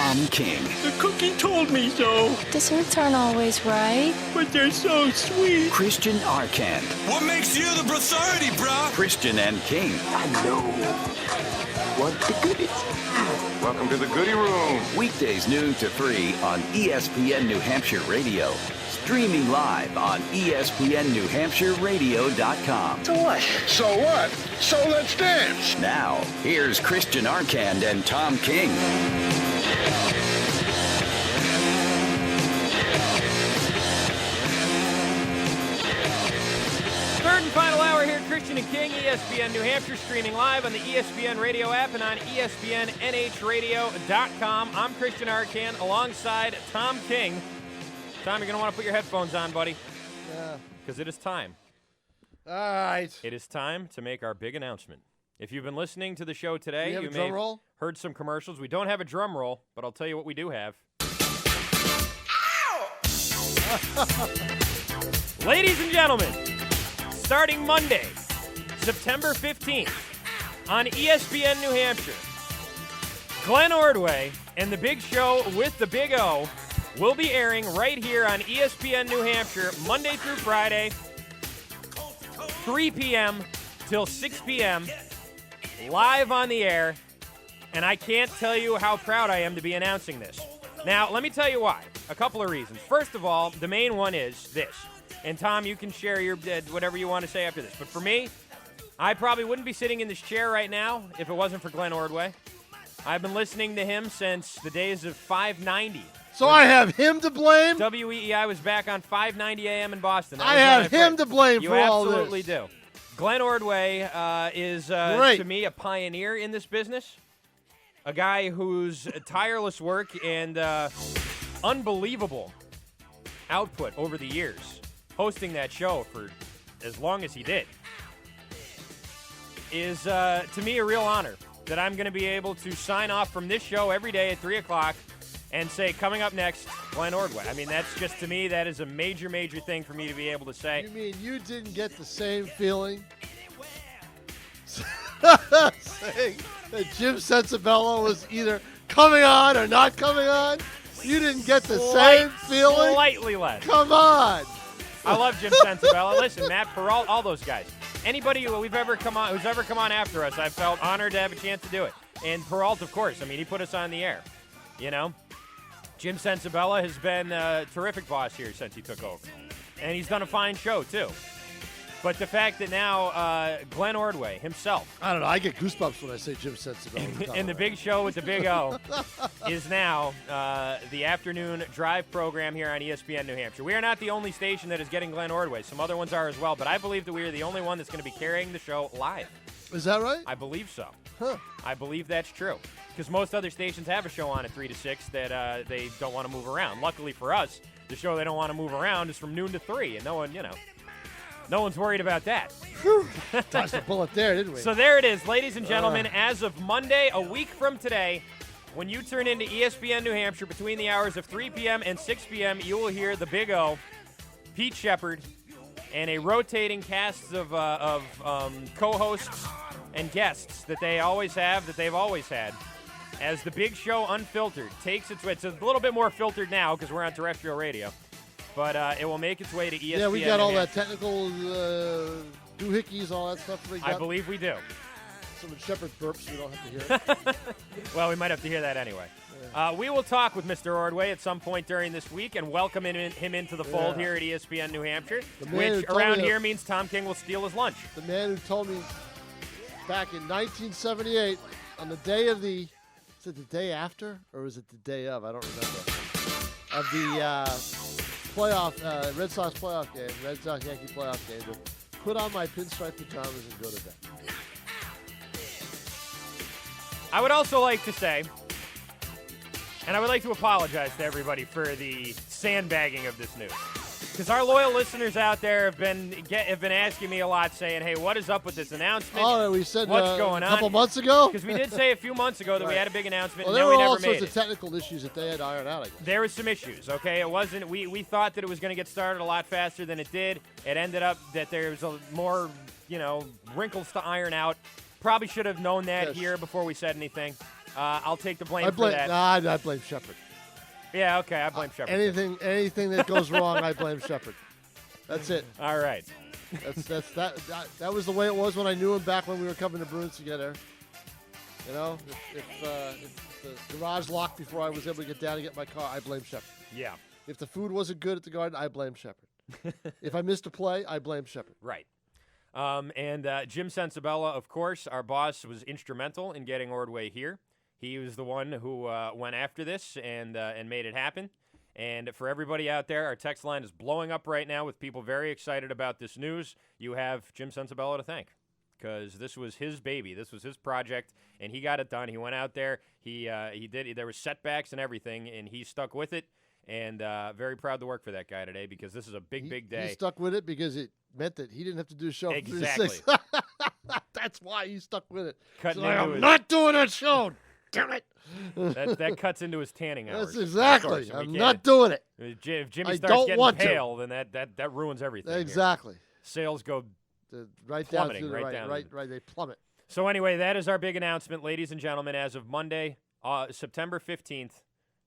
Tom King. The cookie told me so. Desserts aren't always right. But they're so sweet. Christian Arcand. What makes you the authority, brah? Christian and King. I know what the good is. Welcome to the goodie room. Weekdays noon to 3 on ESPN New Hampshire Radio. Streaming live on ESPNNewHampshireRadio.com. So what? So what? So let's dance. Now, here's Christian Arcand and Tom King. Third and final hour here, Christian and King, ESPN New Hampshire, streaming live on the ESPN Radio app and on ESPNNHradio.com. I'm Christian Arcand alongside Tom King. Tom, you're going to want to put your headphones on, buddy. Yeah. Because it is time. All right. It is time to make our big announcement. If you've been listening to the show today, Do we have you a may drum have roll? heard some commercials. We don't have a drum roll, but I'll tell you what we do have. Ladies and gentlemen, starting Monday, September 15th, on ESPN New Hampshire, Glenn Ordway and The Big Show with the Big O will be airing right here on ESPN New Hampshire, Monday through Friday, 3 p.m. till 6 p.m., live on the air, and I can't tell you how proud I am to be announcing this. Now, let me tell you why. A couple of reasons. First of all, the main one is this. And Tom, you can share your whatever you want to say after this. But for me, I probably wouldn't be sitting in this chair right now if it wasn't for Glenn Ordway. I've been listening to him since the days of 590. So I have him to blame? WEEI was back on 590 AM in Boston. I have him to blame for all this. You absolutely do. Glenn Ordway is, to me, a pioneer in this business. A guy whose tireless work and unbelievable output over the years, hosting that show for as long as he did, is, to me, a real honor that I'm going to be able to sign off from this show every day at 3 o'clock and say, coming up next, Glenn Ordway. I mean, that's just, to me, that is a major, major thing for me to be able to say. You mean you didn't get the same feeling saying that Jim Sensabella was either coming on or not coming on? You didn't get the same feeling? Slightly less. Come on. I love Jim Sensabella. Listen, Matt Peralt, all those guys. Anybody who's ever come on after us, I've felt honored to have a chance to do it. And Peralt, of course. I mean, he put us on the air. You know? Jim Sensabella has been a terrific boss here since he took over. And he's done a fine show, too. But the fact that now Glenn Ordway himself, I don't know. I get goosebumps when I say Jim Sensabella. in the Big Show with the Big O, is now the afternoon drive program here on ESPN New Hampshire. We are not the only station that is getting Glenn Ordway. Some other ones are as well, but I believe that we are the only one that's going to be carrying the show live. Is that right? I believe so. Huh. I believe that's true. Because most other stations have a show on at 3 to 6 that they don't want to move around. Luckily for us, the show they don't want to move around is from noon to 3, and no one's worried about that. Dodged the bullet there, didn't we? So there it is, ladies and gentlemen. As of Monday, a week from today, when you turn into ESPN New Hampshire between the hours of 3 p.m. and 6 p.m., you will hear the Big O, Pete Shepard, and a rotating cast of co-hosts and guests that they always have, that they've always had, as the Big Show Unfiltered takes its way. It's a little bit more filtered now because we're on terrestrial radio. But it will make its way to ESPN. Yeah, we got all that technical doohickeys, all that stuff. I believe we do. Some of Shepard's burps we don't have to hear. Well, we might have to hear that anyway. We will talk with Mr. Ordway at some point during this week and welcome him into the fold here at ESPN New Hampshire, which around here means Tom King will steal his lunch. The man who told me back in 1978, on the day of the, is it the day after or was it the day of? I don't remember. Of the playoff, Red Sox playoff game, Red Sox Yankee playoff game, to put on my pinstripe pajamas and go to bed. I would also like to say, and I would like to apologize to everybody for the sandbagging of this news. Because our loyal listeners out there have been asking me a lot, saying, hey, what is up with this announcement? Oh, we said what's going a on? couple months ago? Because we did say a few months ago that we had a big announcement, well, and there then were we all never made sorts it. of technical issues that they had to iron out, I guess. There was some issues, okay? It wasn't, we thought that it was going to get started a lot faster than it did. It ended up that there was more, wrinkles to iron out. Probably should have known that here before we said anything. I'll take the blame I for blame. that. Nah, I blame Shepard. Yeah, okay, I blame Shepard. Anything that goes wrong, I blame Shepard. That's it. All right. That was the way it was when I knew him back when we were coming to Bruins together. You know, if the garage locked before I was able to get down and get my car, I blame Shepard. Yeah. If the food wasn't good at the Garden, I blame Shepard. If I missed a play, I blame Shepard. Right. And Jim Sensabella, of course, our boss, was instrumental in getting Ordway here. He was the one who went after this and made it happen. And for everybody out there, our text line is blowing up right now with people very excited about this news. You have Jim Sensabella to thank, because this was his baby. This was his project, and he got it done. He went out there. He did. There were setbacks and everything, and he stuck with it. And very proud to work for that guy today, because this is a big day. He stuck with it because it meant that he didn't have to do a show Exactly. for 3 to 6. That's why he stuck with it. Cutting He's like, into I'm his- not doing that show. Damn it. That cuts into his tanning hours. That's exactly. Of course, and we I'm can't- not doing it. If Jimmy I starts don't getting want to. pale, then that ruins everything. here. Exactly. Sales go. Right down Plummeting, to the right right. down. Right. They plummet. So anyway, that is our big announcement, ladies and gentlemen. As of Monday, September 15th,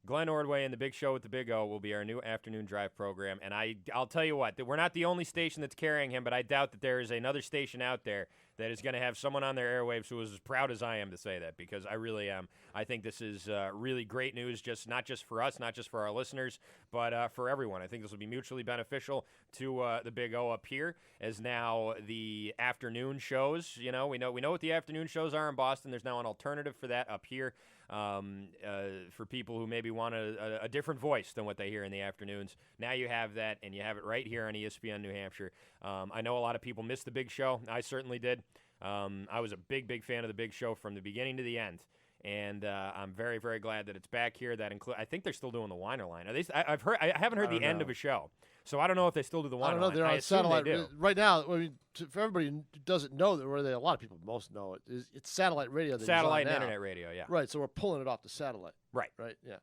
Glenn Ordway and the Big Show with the Big O will be our new afternoon drive program. And I'll tell you what, we're not the only station that's carrying him, but I doubt that there is another station out there that is going to have someone on their airwaves who is as proud as I am to say that, because I really am. I think this is really great news, not just for us, not just for our listeners, but for everyone. I think this will be mutually beneficial to the Big O up here, as now the afternoon shows, we know what the afternoon shows are in Boston. There's now an alternative for that up here. For people who maybe want a different voice than what they hear in the afternoons. Now you have that, and you have it right here on ESPN New Hampshire. I know a lot of people missed the Big Show. I certainly did. I was a big fan of the Big Show from the beginning to the end, and I'm very, very glad that it's back here. I think they're still doing the Weiner line. Are they? I haven't heard the end of a show, so I don't know if they still do the Weiner line. I don't know. They're on assume satellite they do. right now. I mean, for everybody who doesn't know that, or a lot of people most know it, it's satellite radio. That Satellite he's and on now. internet radio, yeah. Right. So we're pulling it off the satellite. Right. Yeah.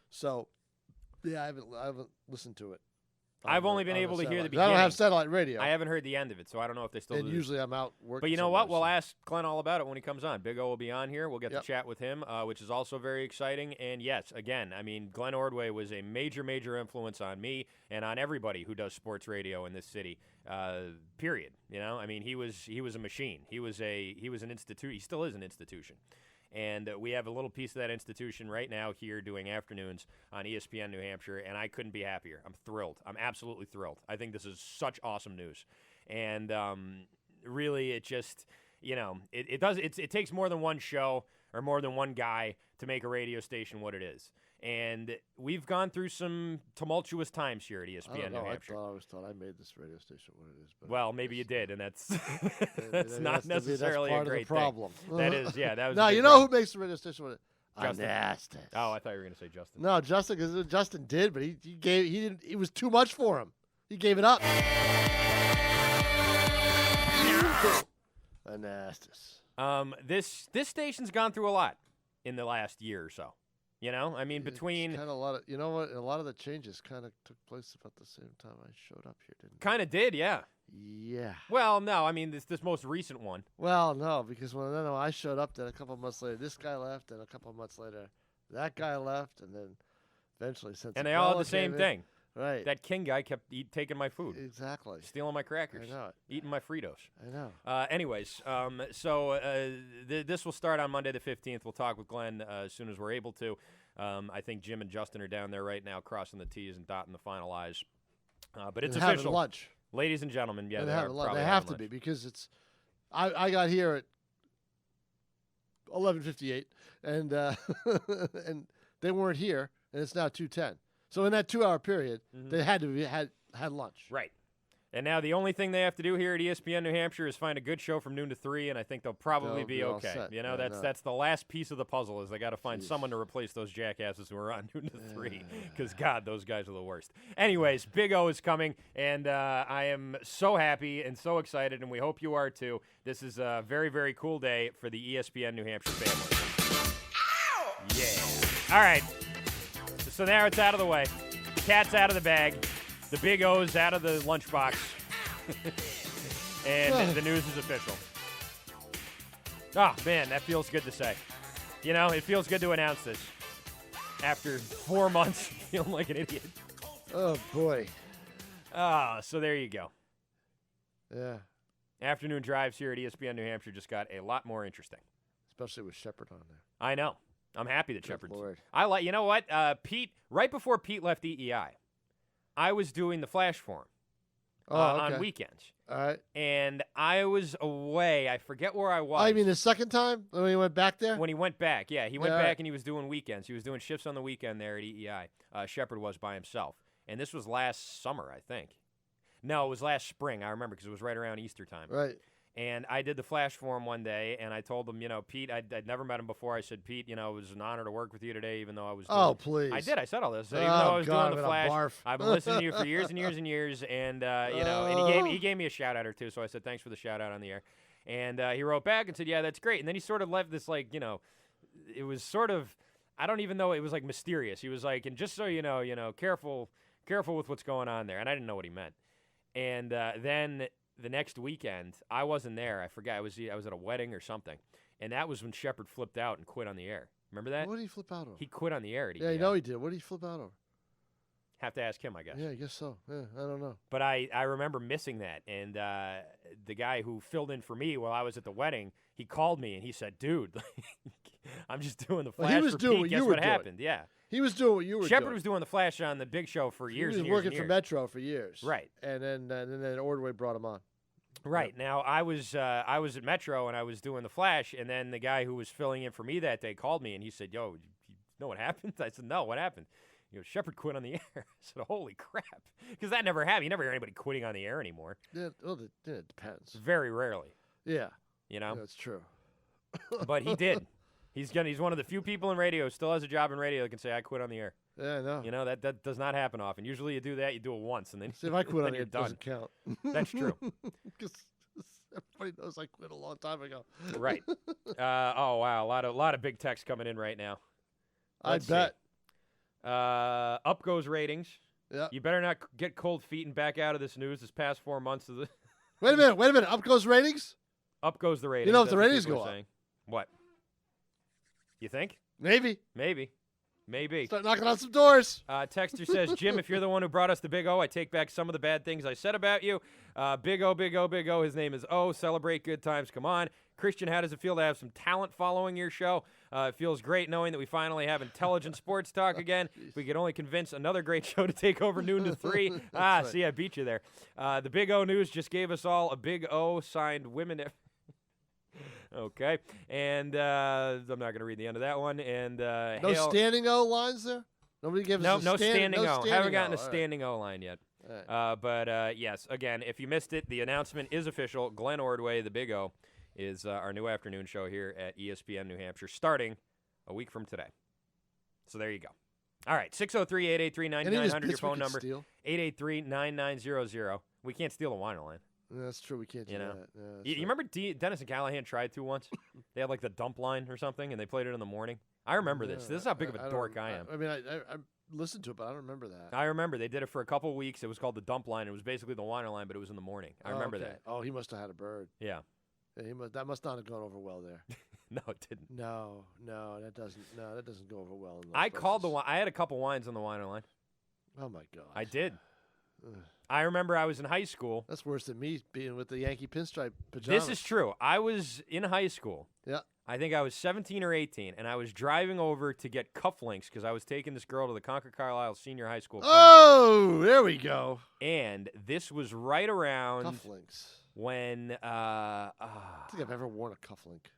So, yeah, I haven't listened to it. I've only been able to hear the beginning. I don't have beginning. satellite radio. I haven't heard the end of it, so I don't know if they still and do. usually I'm out working. But you know what? somewhere, We'll so- ask Glenn all about it when he comes on. Big O will be on here. We'll get Yep. to chat with him, which is also very exciting. And yes, again, I mean, Glenn Ordway was a major influence on me and on everybody who does sports radio in this city. Period. I mean, he was a machine. He was an institution. He still is an institution. And we have a little piece of that institution right now here doing afternoons on ESPN New Hampshire, and I couldn't be happier. I'm thrilled. I'm absolutely thrilled. I think this is such awesome news. And really, it just, it takes more than one show or more than one guy to make a radio station what it is. And we've gone through some tumultuous times here at I ESPN don't know. New Hampshire. I always thought I made this radio station what it is. But Well, maybe you did, and that's that's maybe not that's necessarily part a great of the problem. thing. That is, yeah, that was. No, a big you know problem. who makes the radio station what it is? Justin. Anastas. Oh, I thought you were going to say Justin. No, Justin, because Justin did, but he didn't. It was too much for him. He gave it up. Anastas. This station's gone through a lot in the last year or so. I mean, between Kind of a lot of, a lot of the changes kind of took place about the same time I showed up here, didn't kind of did, yeah. Yeah. Well, no, I mean this most recent one. Well, no, because when I showed up, then a couple of months later, this guy left, and a couple of months later, that guy left, and then eventually, since And they all had the same thing. right? That King guy kept taking my food, Exactly. stealing my crackers, I know it. eating my Fritos. I know. Anyways, this will start on Monday the 15th. We'll talk with Glenn as soon as we're able to. I think Jim and Justin are down there right now crossing the T's and dotting the final I's. But it's And having official. lunch. Ladies and gentlemen, yeah, And they having are lunch. probably They have having to be lunch. because it's. I got here at 11:58, and and they weren't here, and it's now 2:10. So in that 2-hour period, they had to be had lunch. Right. And now the only thing they have to do here at ESPN New Hampshire is find a good show from noon to 3, and I think they'll probably They'll be be all okay. set. You know, Yeah, that's the last piece of the puzzle is they got to find Jeez. someone to replace those jackasses who are on noon to 3, because God, those guys are the worst. Anyways, Big O is coming, and I am so happy and so excited, and we hope you are too. This is a very, very cool day for the ESPN New Hampshire family. Yeah. All right. So now it's out of the way. Cat's out of the bag. The Big O's out of the lunchbox. And the news is official. Oh, man, that feels good to say. You know, it feels good to announce this after 4 months feeling like an idiot. Oh, boy. So there you go. Yeah. Afternoon drives here at ESPN New Hampshire just got a lot more interesting. Especially with Shepard on there. I know. I'm happy that Good Shepard's. Lord. You know what? Pete, right before Pete left EEI, I was doing the flash for him on weekends. All right. And I was away. I forget where I was. Oh, you mean the second time when he went back there? When he went back, yeah. He went Yeah, back and he was doing weekends. He was doing shifts on the weekend there at EEI. Shepard was by himself. And this was last summer, I think. No, it was last spring. I remember because it was right around Easter time. Right. And I did the flash for him one day, and I told him, Pete, I'd never met him before. I said, Pete, it was an honor to work with you today, even though I was doing Oh, please. I did. I said all this. Oh, Even though I was God, doing the I'm gonna flash, barf. I've been listening to you for years and years and years, and, and he gave me a shout-out or two, so I said, thanks for the shout-out on the air. And he wrote back and said, yeah, that's great. And then he sort of left this, it was sort of, I don't even know, it was, mysterious. He was like, and just so you know, careful with what's going on there. And I didn't know what he meant. And then the next weekend, I wasn't there. I forgot. I was at a wedding or something. And that was when Shepard flipped out and quit on the air. Remember that? What did he flip out over? He quit on the air. Yeah, you know he did. What did he flip out over? Have to ask him, I guess. Yeah, I guess so. Yeah, I don't know. But I remember missing that. And the guy who filled in for me while I was at the wedding, he called me and he said, dude, I'm just doing the flash he was for doing Pete. what Guess you were what doing. happened? Yeah. He was doing what you were Shepard doing. was doing the flash on the Big Show for years and He was years working and years. for Metro for years. Right. And then Ordway brought him on. Right. Now, I was at Metro, and I was doing the flash, and then the guy who was filling in for me that day called me, and he said, yo, you know what happened? I said, no, what happened? Shepard quit on the air. I said, holy crap. Because that never happened. You never hear anybody quitting on the air anymore. Yeah, well, it depends. Very rarely. Yeah. That's true. But he did. He's one of the few people in radio who still has a job in radio that can say, I quit on the air. Yeah, I know. That does not happen often. Usually you do that, you do it once, and then, See, if I quit on then it, you're it done. doesn't count. That's true. Because everybody knows I quit a long time ago. Right. Oh, wow. A lot of big text coming in right now. Let's see. bet. Up goes ratings. Yeah. You better not get cold feet and back out of this news this past 4 months. Of the Wait a minute. Up goes ratings? Up goes the ratings. You know if the That's what ratings people go are up. saying. What? You think? Maybe. Maybe. Start knocking on some doors. Texter says, Jim, if you're the one who brought us the Big O, I take back some of the bad things I said about you. Big O, Big O, Big O. His name is O. Celebrate good times. Come on. Christian, how does it feel to have some talent following your show? It feels great knowing that we finally have intelligent sports talk again. If we could only convince another great show to take over noon to 3. Right. See, I beat you there. The Big O News just gave us all a Big O signed women. Okay. And I'm not going to read the end of that one. And No standing O lines there? Nobody gives us no a standing O. standing Haven't gotten O. a standing O line yet. All right. But yes, again, if you missed it, the announcement is official. Glenn Ordway, the Big O, is our new afternoon show here at ESPN New Hampshire, starting a week from today. So there you go. All right, 603-883-9900, your phone number, 883-9900. We can't steal the wine line. Yeah, that's true. We can't do that. Yeah, You remember Dennis and Callahan tried to once? They had like the dump line or something, and they played it in the morning. I remember this. This is how big of a dork I am. I mean, I listened to it, but I don't remember that. I remember they did it for a couple of weeks. It was called the dump line. It was basically the Weiner line, but it was in the morning. I remember okay. that. Oh, he must have had a bird. Yeah. Yeah, that must not have gone over well there. No, it didn't. No, that doesn't go over well. In those I called places. I had a couple wines on the Weiner line. Oh my God. I did. Ugh. I remember I was in high school. That's worse than me being with the Yankee pinstripe pajamas. This is true. I was in high school. Yeah. I think I was 17 or 18, and I was driving over to get cufflinks because I was taking this girl to the Concord Carlisle Senior High School. Oh, there we go. And this was right around Cufflinks. when I don't think I've ever worn a cufflink.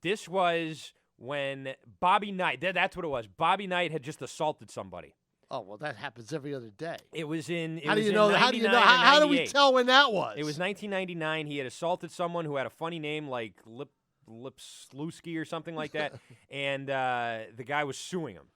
this was when Bobby Knight. That's what it was. Bobby Knight had just assaulted somebody. Oh well, that happens every other day. It was in. How do you know? How do you know? How do we tell when that was? It was 1999. He had assaulted someone who had a funny name like Lipsluski or something like that, and the guy was suing him.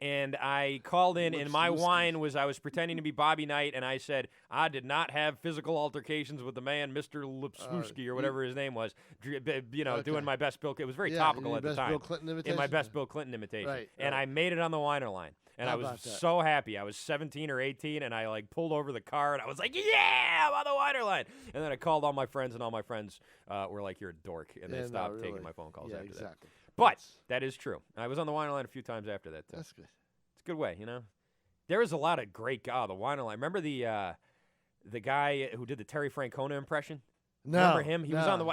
And I called in, and my whine was I was pretending to be Bobby Knight, and I said, I did not have physical altercations with the man, Mr. Lipsluski, or whatever his name was, doing my best Bill Clinton. It was very topical at the time. Bill Clinton imitation? In my best Bill Clinton imitation. Right. And I made it on the Weiner line. And How I was about that? so happy. I was 17 or 18, and I like pulled over the car, and I was like, "Yeah, I'm on the Wider Line." And then I called all my friends, and all my friends were like, "You're a dork," and they Yeah, no, stopped really. taking my phone calls Yeah, after that. exactly. But that is true. I was on the Wider Line a few times after that too. That's good. It's a good way, There was a lot of great guys. The Wider Line. Remember the guy who did the Terry Francona impression? No, Remember him? He was no. on the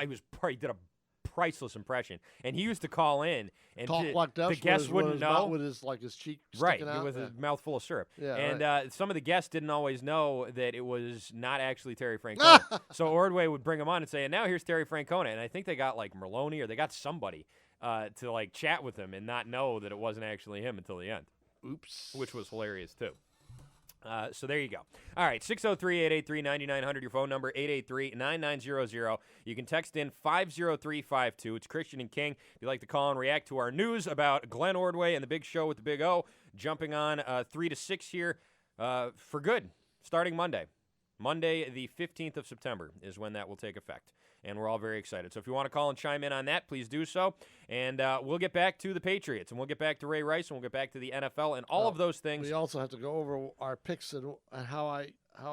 He did a priceless impression, and he used to call in and Talk like that. the guests wouldn't know. With his cheek Right, sticking out. with his mouth full of syrup. Yeah, and some of the guests didn't always know that it was not actually Terry Francona. So Ordway would bring him on and say, "And now here's Terry Francona." And I think they got like Merloni or they got somebody to like chat with him and not know that it wasn't actually him until the end. Oops. Which was hilarious too. So there you go. All right, 603-883-9900, your phone number, 883-9900. You can text in 50352. It's Christian and King. If you'd like to call and react to our news about Glenn Ordway and the Big Show with the Big O, jumping on 3 to 6 here for good, starting Monday. Monday, the 15th of September is when that will take effect. And we're all very excited. So if you want to call and chime in on that, please do so. And we'll get back to the Patriots, and we'll get back to Ray Rice, and we'll get back to the NFL, and all of those things. We also have to go over our picks and how I.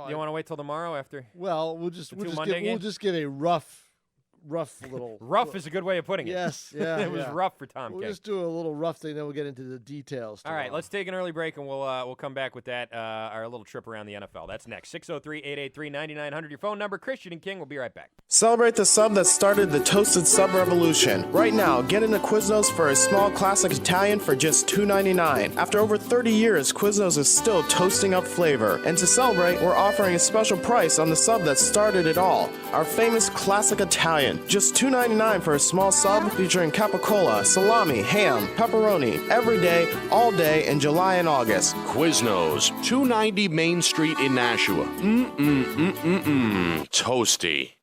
You want to wait till tomorrow after? Well, we'll just give a rough little. Rough is a good way of putting it. Yes, yeah. It was rough for Tom We'll King. just do a little rough thing, then we'll get into the details. All right, let's take an early break, and we'll come back with that, our little trip around the NFL. That's next. 603-883-9900, your phone number. Christian and King will be right back. Celebrate the sub that started the toasted sub revolution. Right now, get into Quiznos for a small classic Italian for just $2.99. After over 30 years, Quiznos is still toasting up flavor. And to celebrate, we're offering a special price on the sub that started it all. Our famous classic Italian. Just $2.99 for a small sub featuring capicola, salami, ham, pepperoni, every day, all day in July and August. Quiznos, 290 Main Street in Nashua. Toasty.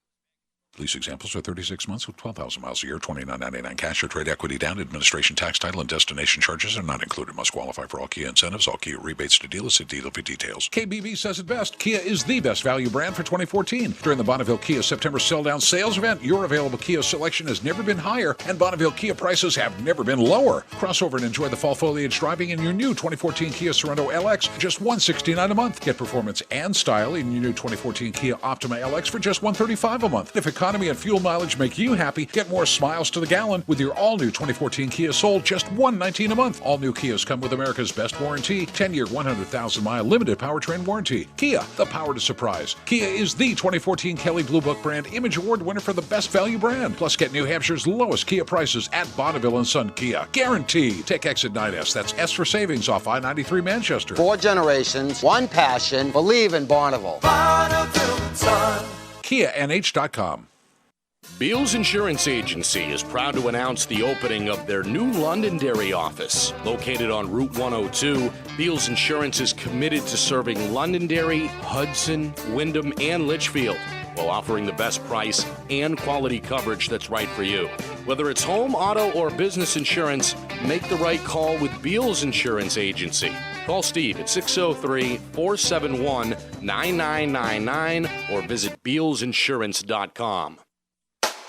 Lease examples are 36 months with 12,000 miles a year, $29.99 cash or trade equity down. Administration, tax, title, and destination charges are not included. Must qualify for all Kia incentives. All Kia rebates to dealers. See dealer for details. KBB says it best. Kia is the best value brand for 2014. During the Bonneville Kia September sell-down sales event, your available Kia selection has never been higher, and Bonneville Kia prices have never been lower. Cross over and enjoy the fall foliage driving in your new 2014 Kia Sorento LX, just $169 a month. Get performance and style in your new 2014 Kia Optima LX for just $135 a month. If economy and fuel mileage make you happy, get more smiles to the gallon with your all-new 2014 Kia Soul, just $119 a month. All new Kias come with America's best warranty, 10-year, 100,000-mile limited powertrain warranty. Kia, the power to surprise. Kia is the 2014 Kelley Blue Book brand Image Award winner for the best value brand. Plus, get New Hampshire's lowest Kia prices at Bonneville and Son Kia. Guaranteed. Take exit 9S. That's S for savings off I-93 Manchester. 4 generations, one passion, believe in Bonneville. KiaNH.com. Beals Insurance Agency is proud to announce the opening of their new Londonderry office. Located on Route 102, Beals Insurance is committed to serving Londonderry, Hudson, Wyndham, and Litchfield, while offering the best price and quality coverage that's right for you. Whether it's home, auto, or business insurance, make the right call with Beals Insurance Agency. Call Steve at 603-471-9999 or visit BealsInsurance.com.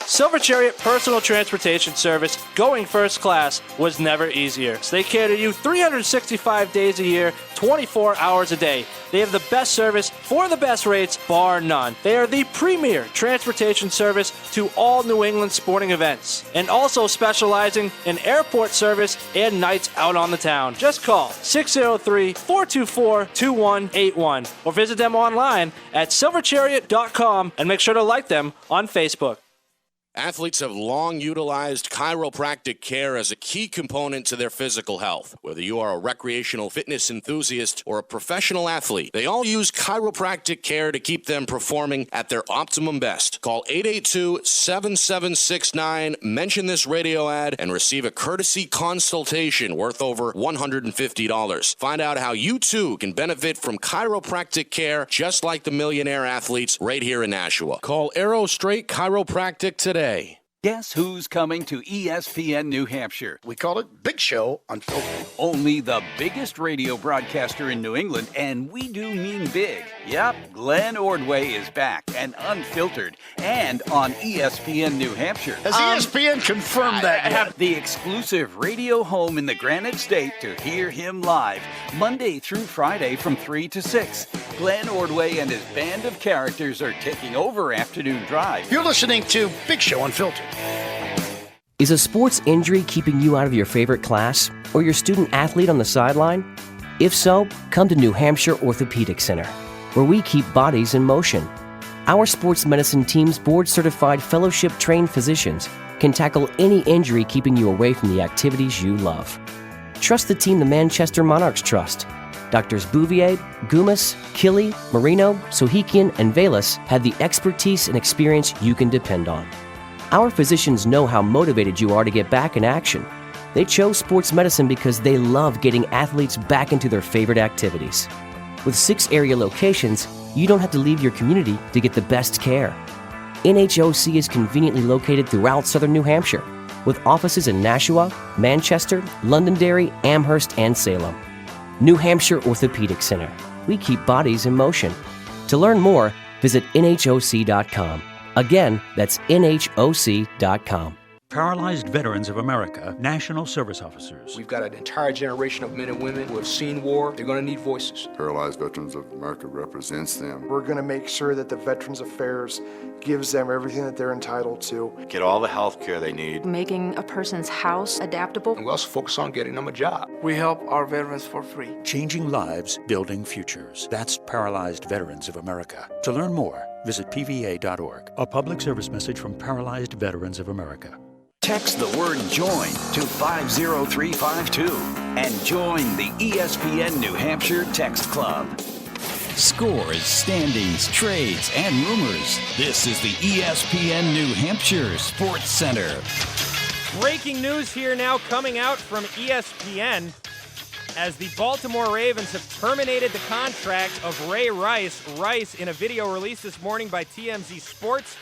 Silver Chariot Personal Transportation Service, going first class, was never easier. So they cater you 365 days a year, 24 hours a day. They have the best service for the best rates, bar none. They are the premier transportation service to all New England sporting events, and also specializing in airport service and nights out on the town. Just call 603-424-2181 or visit them online at silverchariot.com and make sure to like them on Facebook. Athletes have long utilized chiropractic care as a key component to their physical health. Whether you are a recreational fitness enthusiast or a professional athlete, they all use chiropractic care to keep them performing at their optimum best. Call 882-7769, mention this radio ad, and receive a courtesy consultation worth over $150. Find out how you too can benefit from chiropractic care just like the millionaire athletes right here in Nashua. Call Arrow Straight Chiropractic today. Guess who's coming to ESPN New Hampshire? We call it Big Show Unfiltered. Only the biggest radio broadcaster in New England, and we do mean big. Yep, Glenn Ordway is back and unfiltered and on ESPN New Hampshire. Has ESPN confirmed that yet? Have the exclusive radio home in the Granite State to hear him live, Monday through Friday from 3 to 6. Glenn Ordway and his band of characters are taking over Afternoon Drive. You're listening to Big Show Unfiltered. Is a sports injury keeping you out of your favorite class or your student athlete on the sideline? If so, come to New Hampshire Orthopedic Center, where we keep bodies in motion. Our sports medicine team's board-certified fellowship-trained physicians can tackle any injury keeping you away from the activities you love. Trust the team the Manchester Monarchs trust. Doctors Bouvier, Gumas, Killy, Marino, Sohikian, and Velas have the expertise and experience you can depend on. Our physicians know how motivated you are to get back in action. They chose sports medicine because they love getting athletes back into their favorite activities. With 6 area locations, you don't have to leave your community to get the best care. NHOC is conveniently located throughout southern New Hampshire, with offices in Nashua, Manchester, Londonderry, Amherst, and Salem. New Hampshire Orthopedic Center. We keep bodies in motion. To learn more, visit NHOC.com. Again, that's NHOC.com. Paralyzed Veterans of America, National Service Officers. We've got an entire generation of men and women who have seen war. They're going to need voices. Paralyzed Veterans of America represents them. We're going to make sure that the Veterans Affairs gives them everything that they're entitled to. Get all the health care they need. Making a person's house adaptable. And we also focus on getting them a job. We help our veterans for free. Changing lives, building futures. That's Paralyzed Veterans of America. To learn more, visit PVA.org. A public service message from Paralyzed Veterans of America. Text the word JOIN to 50352 and join the ESPN New Hampshire Text Club. Scores, standings, trades, and rumors. This is the ESPN New Hampshire Sports Center. Breaking news here now coming out from ESPN as the Baltimore Ravens have terminated the contract of Ray Rice. Rice, in a video released this morning by TMZ Sports,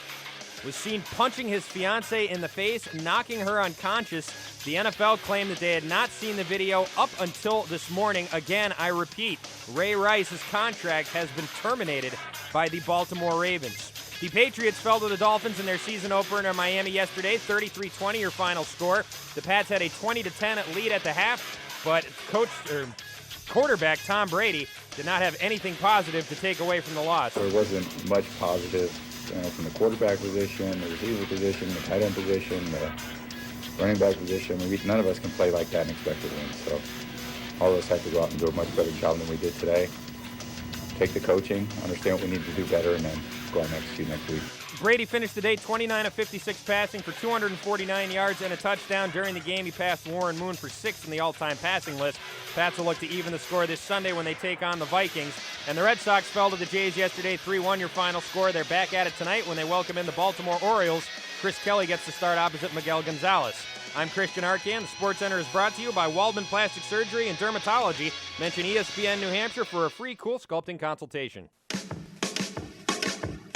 was seen punching his fiancée in the face, knocking her unconscious. The NFL claimed that they had not seen the video up until this morning. Again, I repeat, Ray Rice's contract has been terminated by the Baltimore Ravens. The Patriots fell to the Dolphins in their season opener in Miami yesterday, 33-20 your final score. The Pats had a 20-10 lead at the half, but quarterback Tom Brady did not have anything positive to take away from the loss. There wasn't much positive from the quarterback position, the receiver position, the tight end position, the running back position. None of us can play like that and expect to win. So all of us have to go out and do a much better job than we did today. Take the coaching, understand what we need to do better, and then go out and execute next week. Brady finished the day 29 of 56 passing for 249 yards and a touchdown. During the game, he passed Warren Moon for 6th in the all-time passing list. Pats will look to even the score this Sunday when they take on the Vikings. And the Red Sox fell to the Jays yesterday, 3-1 your final score. They're back at it tonight when they welcome in the Baltimore Orioles. Chris Kelly gets to start opposite Miguel Gonzalez. I'm Christian Arcan. The Sports Center is brought to you by Waldman Plastic Surgery and Dermatology. Mention ESPN New Hampshire for a free cool sculpting consultation.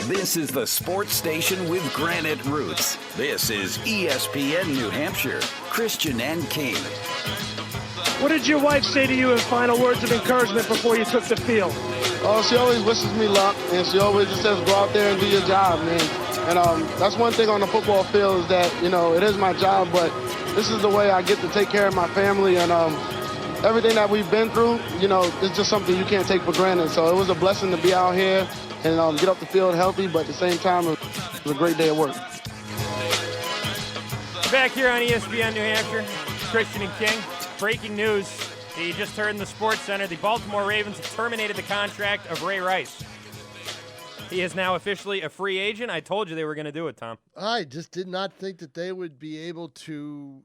This is the sports station with granite roots. This is ESPN New Hampshire. Christian and King. What did your wife say to you in final words of encouragement before you took the field? Oh, she always wishes me luck, and she always just says, go out there and do your job, man. And that's one thing on the football field is that, it is my job, but this is the way I get to take care of my family. And everything that we've been through, it's just something you can't take for granted. So it was a blessing to be out here and get off the field healthy, but at the same time, it was a great day of work. Back here on ESPN New Hampshire, Christian and King. Breaking news that you just heard in the Sports Center. The Baltimore Ravens have terminated the contract of Ray Rice. He is now officially a free agent. I told you they were going to do it, Tom. I just did not think that they would be able to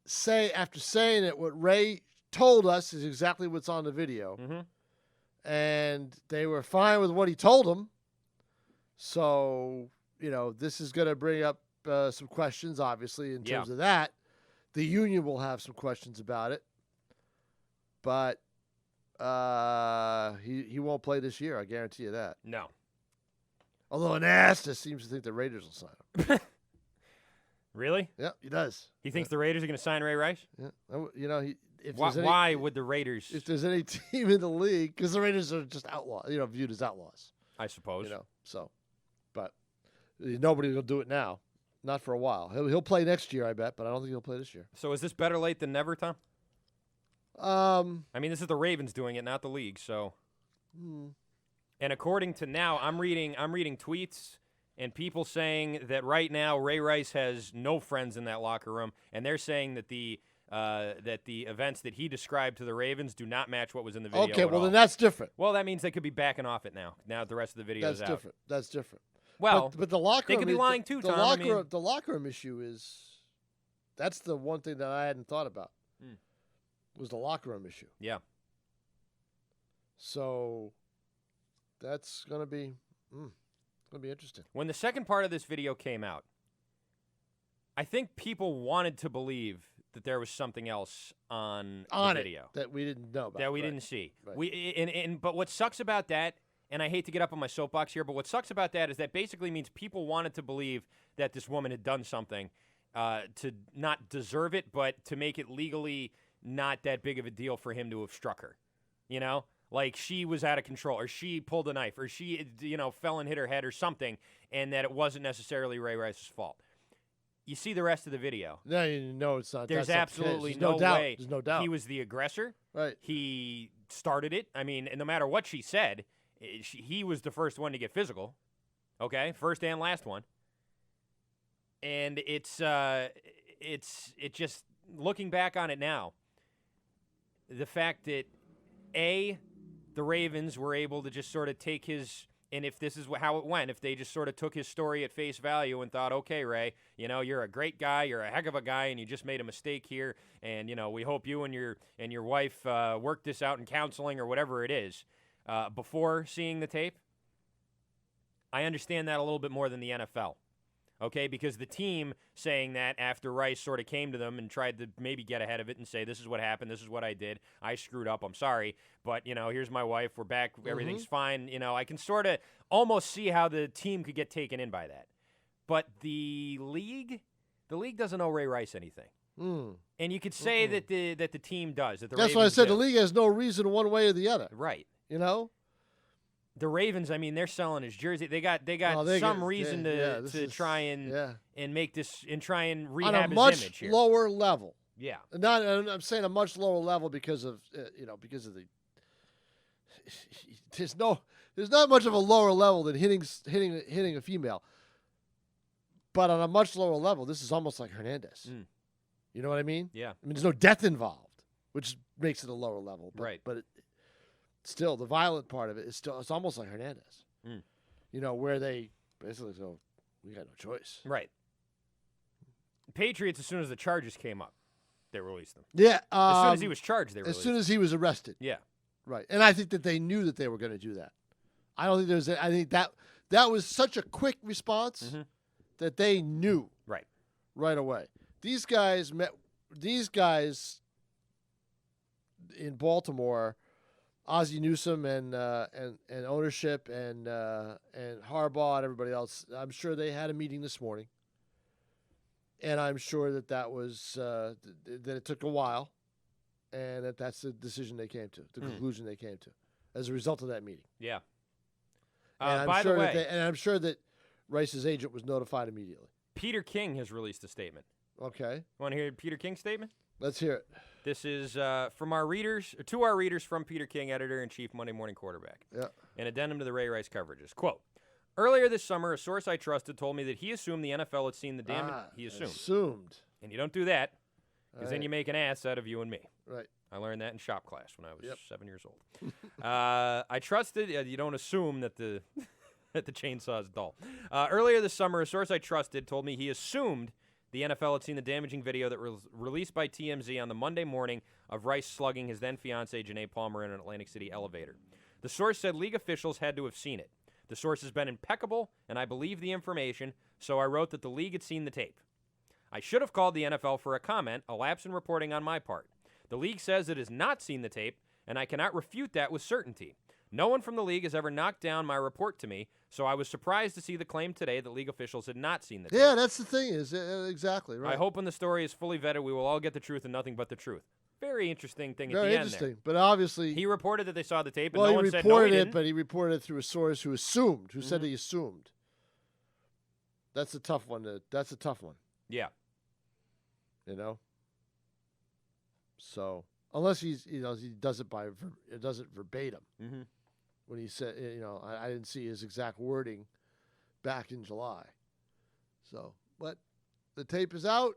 say, after saying it, what Ray told us is exactly what's on the video. Mm-hmm. And they were fine with what he told them. So, this is going to bring up some questions, obviously, in terms of that. The union will have some questions about it. But he won't play this year, I guarantee you that. No. Although Anastas seems to think the Raiders will sign him. Really? Yeah, he does. He thinks the Raiders are going to sign Ray Rice? Yeah. You know, if Why, there's any, why would the Raiders? if there's any team in the league, because the Raiders are just outlaws, viewed as outlaws. I suppose. But nobody will do it now. Not for a while. He'll play next year, I bet, but I don't think he'll play this year. So is this better late than never, Tom? I mean, this is the Ravens doing it, not the league. So, and according to now, I'm reading tweets and people saying that right now Ray Rice has no friends in that locker room, and they're saying that the events that he described to the Ravens do not match what was in the video. Okay, well all. then that's different. Well, that means they could be backing off it now. Now that the rest of the video is out. That's different. Well, but the locker room, they could be lying too, Tom. The locker room issue that's the one thing that I hadn't thought about. Was the locker room issue. Yeah. So that's gonna be interesting. When the second part of this video came out, I think people wanted to believe that there was something else on the video that we didn't know about. That we didn't see. Right. But what sucks about that, and I hate to get up on my soapbox here, but what sucks about that is that basically means people wanted to believe that this woman had done something to not deserve it, but to make it legally not that big of a deal for him to have struck her. You know? Like she was out of control, or she pulled a knife, or she, fell and hit her head or something, and that it wasn't necessarily Ray Rice's fault. You see the rest of the video. No, it's not. There's That's absolutely There's no doubt. way. There's no doubt. He was the aggressor. Right. He started it. I mean, no matter what she said, he was the first one to get physical. Okay? First and last one. And it's just, looking back on it now, the fact that, A, the Ravens were able to just sort of take his, and if this is how it went, if they just sort of took his story at face value and thought, okay, Ray, you're a great guy, you're a heck of a guy, and you just made a mistake here, and, we hope you and your wife work this out in counseling or whatever it is, before seeing the tape, I understand that a little bit more than the NFL. Okay, because the team saying that after Rice sort of came to them and tried to maybe get ahead of it and say, this is what happened, this is what I did, I screwed up, I'm sorry, but, here's my wife, we're back, everything's fine. I can sort of almost see how the team could get taken in by that. But the league doesn't owe Ray Rice anything. And you could say that the team does. That the That's Ravens why I said do. the league has no reason one way or the other. Right. The Ravens, I mean, they're selling his jersey. They got some reason to try and make this and try and rehab on a his much image here. lower level. Yeah. I'm saying a much lower level because of because of the. There's not much of a lower level than hitting a female. But on a much lower level, this is almost like Hernandez. You know what I mean? Yeah. I mean, there's no death involved, which makes it a lower level. Right. But still, the violent part of it is it's almost like Hernandez. Where they basically go, we got no choice. Right. Patriots, as soon as the charges came up, they released them. Yeah. As soon as he was charged, they released him. As soon as he was arrested. Yeah. Right. And I think that they knew that they were going to do that. I don't think there was. I think that was such a quick response that they knew. Right away. These guys in Baltimore, Ozzie Newsome and ownership and Harbaugh and everybody else. I'm sure they had a meeting this morning, and I'm sure that was that it took a while, and that's the decision they came to, the conclusion they came to, as a result of that meeting. Yeah. By the way, I'm sure that Rice's agent was notified immediately. Peter King has released a statement. Okay. Want to hear Peter King's statement? Let's hear it. This is from our readers, or to our readers from Peter King, editor-in-chief, Monday Morning Quarterback. Yeah. An addendum to the Ray Rice coverages. Quote, earlier this summer, a source I trusted told me that he assumed the NFL had seen the damage. He assumed. And you don't do that, because then you make an ass out of you and me. Right. I learned that in shop class when I was 7 years old. I trusted, you don't assume that the that the chainsaw is dull. Earlier this summer, a source I trusted told me he assumed the NFL had seen the damaging video that was released by TMZ on the Monday morning of Rice slugging his then-fiancée, Janae Palmer, in an Atlantic City elevator. The source said league officials had to have seen it. The source has been impeccable, and I believe the information, so I wrote that the league had seen the tape. I should have called the NFL for a comment, a lapse in reporting on my part. The league says it has not seen the tape, and I cannot refute that with certainty. No one from the league has ever knocked down my report to me, so I was surprised to see the claim today that league officials had not seen the tape. Yeah, that's the thing. Is exactly right. I hope when the story is fully vetted, we will all get the truth and nothing but the truth. Very interesting thing Very at the interesting. end there. But obviously, he reported that they saw the tape, and well, no one he said no, he reported it, didn't. but he reported it through a source who assumed, who said he assumed. That's a tough one. That's a tough one. Yeah. You know. So unless he does it verbatim. Mm-hmm. When he said, I didn't see his exact wording back in July. So, but the tape is out.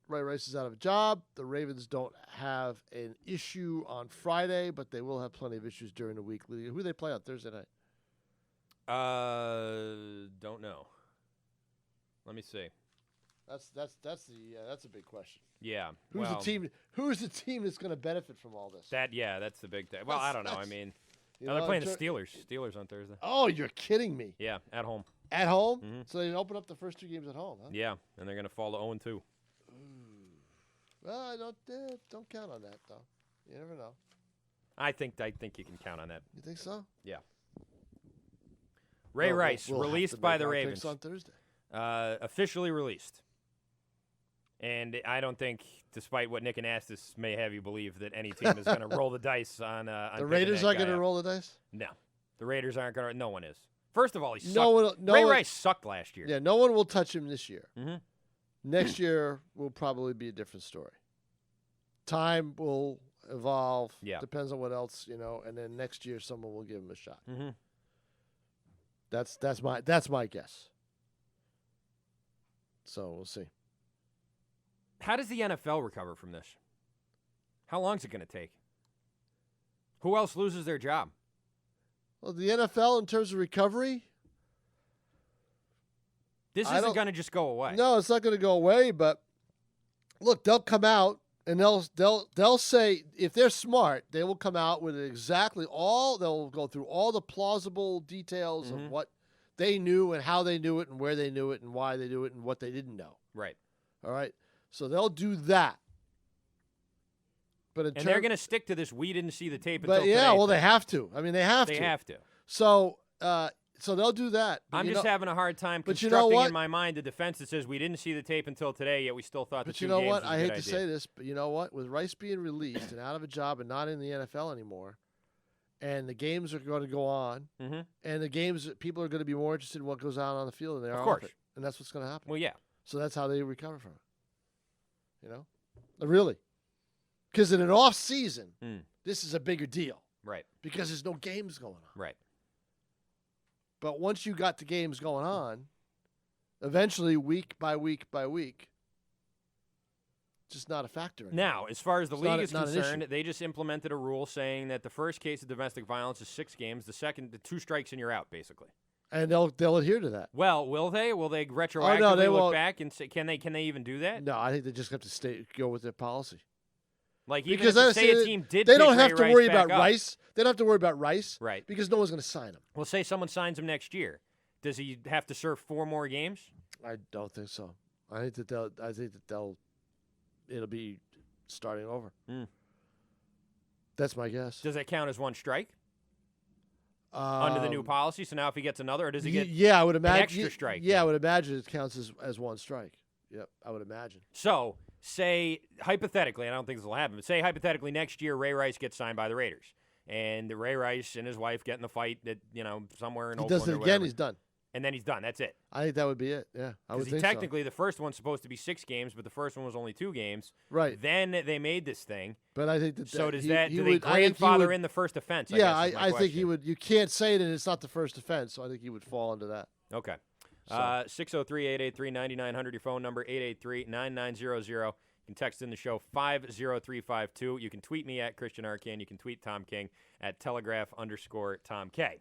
Ray Rice is out of a job. The Ravens don't have an issue on Friday, but they will have plenty of issues during the week. Who do they play on Thursday night? Don't know. Let me see. That's a big question. Yeah. Who's the team that's going to benefit from all this? That's the big thing. Well, I don't know. I mean, you they're know, playing the Steelers. Steelers on Thursday. Oh, you're kidding me. Yeah, at home. At home? Mm-hmm. So they didn't open up the first 2 games at home, huh? Yeah, and they're going to fall to 0-2. Well, I don't count on that, though. You never know. I think you can count on that. You think so? Yeah. Ray Rice, we'll released by the Ravens. on Thursday. Officially released. And I don't think, despite what Nick Anastas may have you believe, that any team is going to roll the dice on the Raiders aren't going to roll the dice? No. The Raiders aren't going to. No one is. First of all, he sucked. Ray Rice sucked last year. Yeah, no one will touch him this year. Mm-hmm. Next year will probably be a different story. Time will evolve. Yeah. Depends on what else, and then next year someone will give him a shot. Mm-hmm. That's my guess. So we'll see. How does the NFL recover from this? How long is it going to take? Who else loses their job? Well, the NFL, in terms of recovery, this isn't going to just go away. No, it's not going to go away. But look, they'll come out and they'll say, if they're smart, they will come out with they'll go through all the plausible details of what they knew and how they knew it and where they knew it and why they knew it and what they didn't know. Right. All right. So they'll do that. But they're going to stick to this. We didn't see the tape until today. Yeah, well, they have to. I mean, they have to. They have to. So they'll do that. But I'm just having a hard time but constructing in my mind a defense that says we didn't see the tape until today, yet we still thought the 2 games was a good idea. But you know what? I hate to say this, but you know what? With Rice being released and out of a job and not in the NFL anymore, and the games are going to go on, and the games, people are going to be more interested in what goes on the field than they are off it. And that's what's going to happen. Well, yeah. So that's how they recover from it. Really. Because in an off season, this is a bigger deal. Right. Because there's no games going on. Right. But once you got the games going on, eventually, week by week by week, it's just not a factor anymore. Now, as far as the league is concerned, they just implemented a rule saying that the first case of domestic violence is 6 games. The second, the 2 strikes and you're out, basically. And they'll adhere to that. Well, will they? Will they retroactively they look won't. back and say, can they even do that? No, I think they just have to go with their policy. Like, even because if say a team did they don't have Ray to Rice worry back about up. Rice. They don't have to worry about Rice. Right. Because no one's going to sign him. Well, say someone signs him next year. Does he have to serve 4 more games? I don't think so. I think that it'll be starting over. That's my guess. Does that count as 1 strike? Under the new policy? So now if he gets another, or does he get I would imagine, an extra strike? Yeah, I would imagine it counts as 1 strike. Yep, I would imagine. So, say, hypothetically, and I don't think this will happen, but say, hypothetically, next year Ray Rice gets signed by the Raiders. And Ray Rice and his wife get in a fight that, somewhere in Oakland He does it or again, whatever. he's done. And then he's done. That's it. I think that would be it. Yeah, I would think technically, the first one's supposed to be 6 games, but the first one was only 2 games. Right. Then they made this thing. But I think that. So do they grandfather in the first offense? I think he would. You can't say that it's not the first offense, so I think he would fall into that. Okay. 603-883-9900, your phone number, 883-9900. You can text in the show 50352. You can tweet me at Christian Arcand. You can tweet Tom King at @telegraph_Tom K.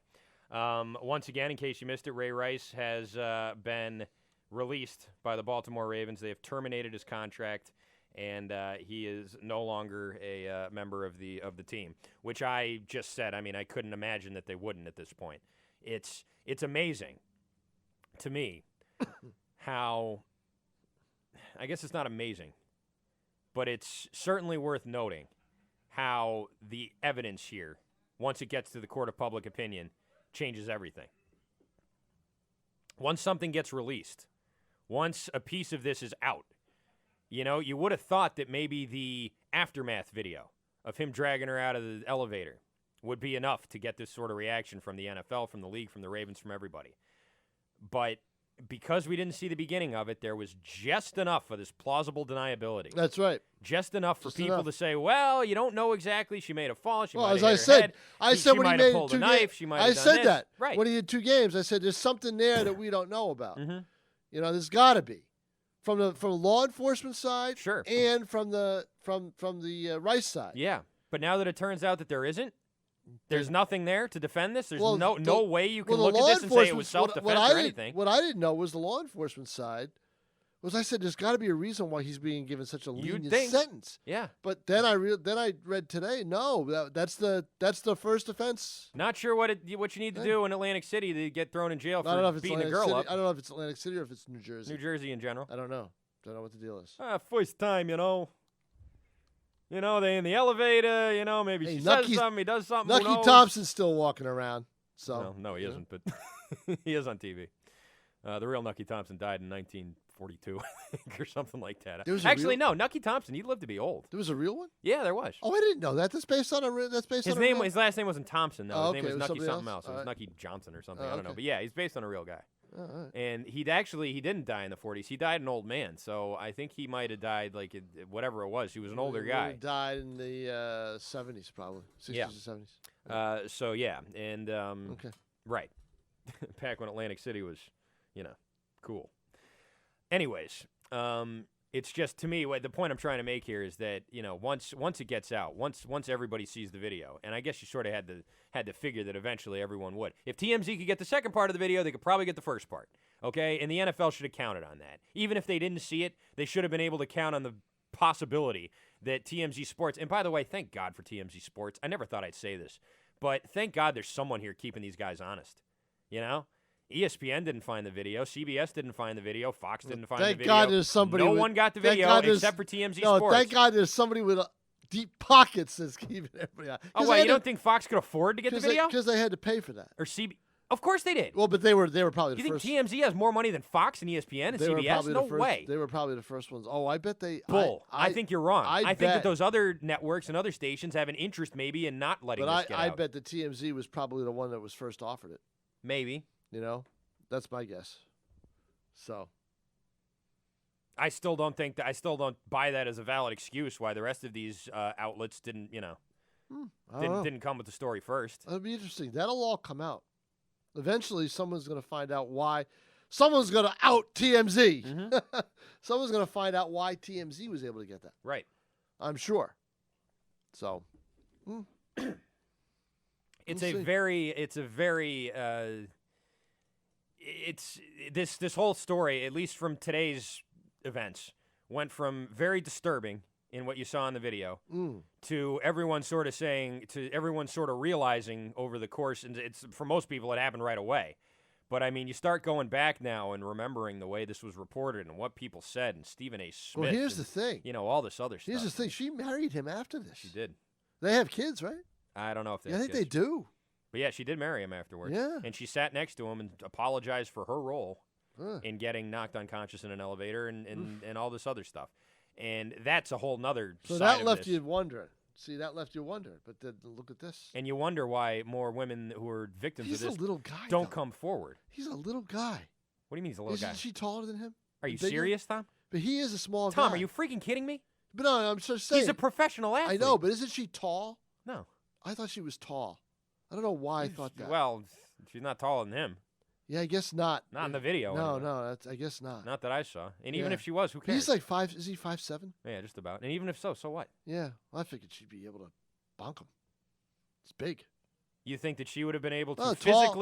Once again, in case you missed it, Ray Rice has been released by the Baltimore Ravens. They have terminated his contract, and he is no longer a member of the team, which I just said. I mean, I couldn't imagine that they wouldn't at this point. It's amazing to me how, I guess it's not amazing, but it's certainly worth noting how the evidence here once it gets to the court of public opinion, changes everything. Once something gets released, once a piece of this is out, you would have thought that maybe the aftermath video of him dragging her out of the elevator would be enough to get this sort of reaction from the NFL, from the league, from the Ravens, from everybody. But because we didn't see the beginning of it, there was just enough of this plausible deniability. That's right. Just enough for people enough. to say, well, you don't know exactly. She made a fall. She might have as hit I her said, head. I said she when he might have made pulled a 2 knife. games, She might I have done said this. that Right. when he had 2 games. I said there's something there that we don't know about. Mm-hmm. There's got to be from the law enforcement side, sure, and from the Rice side. Yeah, but now that it turns out that there isn't, there's nothing there to defend this. There's Well, no way you can the look at law this and say it was enforcement- self-defense or anything. What I didn't know was the law enforcement side. I said there's got to be a reason why he's being given such a lenient think. sentence. Yeah. But then I read today. No, that's the first offense. Not sure what you need to do in Atlantic City to get thrown in jail I don't know for if it's beating a Atlantic girl City. up. I don't know if it's Atlantic City or if it's New Jersey. New Jersey in general. I don't know. Don't know what the deal is. First time, they in the elevator, maybe she says something, he does something. who Nucky knows? Thompson's still walking around. So no, he isn't, but he is on TV. The real Nucky Thompson died in 1942, I think, or something like that. Actually, no, Nucky Thompson, he lived to be old. There was a real one? Yeah, there was. Oh, I didn't know that. That's based on a real. His last name wasn't Thompson, though. Oh, His name okay, was it Nucky was something somebody else. else? It was All right. Nucky Johnson or something. Oh, I don't know. okay. But yeah, he's based on a real guy. Oh, all right. And he didn't die in the 40s. He died an old man. So I think he might have died whatever it was. He was an older guy. He died in the 70s, probably 60s Yeah. or 70s. So yeah, and Okay. right, back when Atlantic City was, cool. Anyways, it's just, to me, the point I'm trying to make here is that once it gets out, once everybody sees the video, and I guess you sort of had to figure that eventually everyone would. If TMZ could get the second part of the video, they could probably get the first part. Okay, and the NFL should have counted on that. Even if they didn't see it, they should have been able to count on the possibility that TMZ Sports, and by the way, thank God for TMZ Sports. I never thought I'd say this, but thank God there's someone here keeping these guys honest. ESPN didn't find the video. CBS didn't find the video. Fox didn't find the video. Thank God there's somebody. No one got the video except for TMZ Sports. Thank God there's somebody with deep pockets that's keeping everybody out. Oh, wait, you don't think Fox could afford to get the video? Because they had to pay for that. Or Of course they did. Well, but they were probably the you first. think TMZ has more money than Fox and ESPN and CBS? No way. They were probably the first ones. Oh, I bet they. Bull. I think you're wrong. I think that bet. those other networks and other stations have an interest maybe in not letting this get out. I bet the TMZ was probably the one that was first offered it. Maybe. That's my guess. So. I still don't buy that as a valid excuse why the rest of these outlets didn't come with the story first. That'll be interesting. That'll all come out. Eventually, someone's going to find out why. Someone's going to out TMZ. Mm-hmm. Someone's going to find out why TMZ was able to get that. Right. I'm sure. So. This whole story, at least from today's events, went from very disturbing in what you saw in the video to everyone sort of realizing over the course, and it's for most people it happened right away. But I mean, you start going back now and remembering the way this was reported and what people said, and Stephen A. Smith. Well, here's the thing. All this other stuff. Here's the thing. She married him after this. She did. They have kids, right? I don't know if they. I think they do. But yeah, she did marry him afterwards. Yeah. And she sat next to him and apologized for her role in getting knocked unconscious in an elevator and all this other stuff. And that's a whole nother side of this. So that left you wondering. See, that left you wondering. But then look at this. And you wonder why more women who are victims of this little guy, don't come forward. He's a little guy. What do you mean he's a little guy? Isn't she taller than him? Are you serious, Tom? But he is a small guy. Tom, are you freaking kidding me? But no, I'm just saying. He's a professional athlete. I know, but isn't she tall? No. I thought she was tall. I don't know why I thought that. Well, she's not taller than him. Yeah, I guess not. Not in the video. No, anyway. I guess not. Not that I saw. And even if she was, who cares? He's like 5. Is he 5'7"? Yeah, just about. And even if so what? Yeah, well, I figured she'd be able to bonk him. It's big. You think that she would have been able to tall.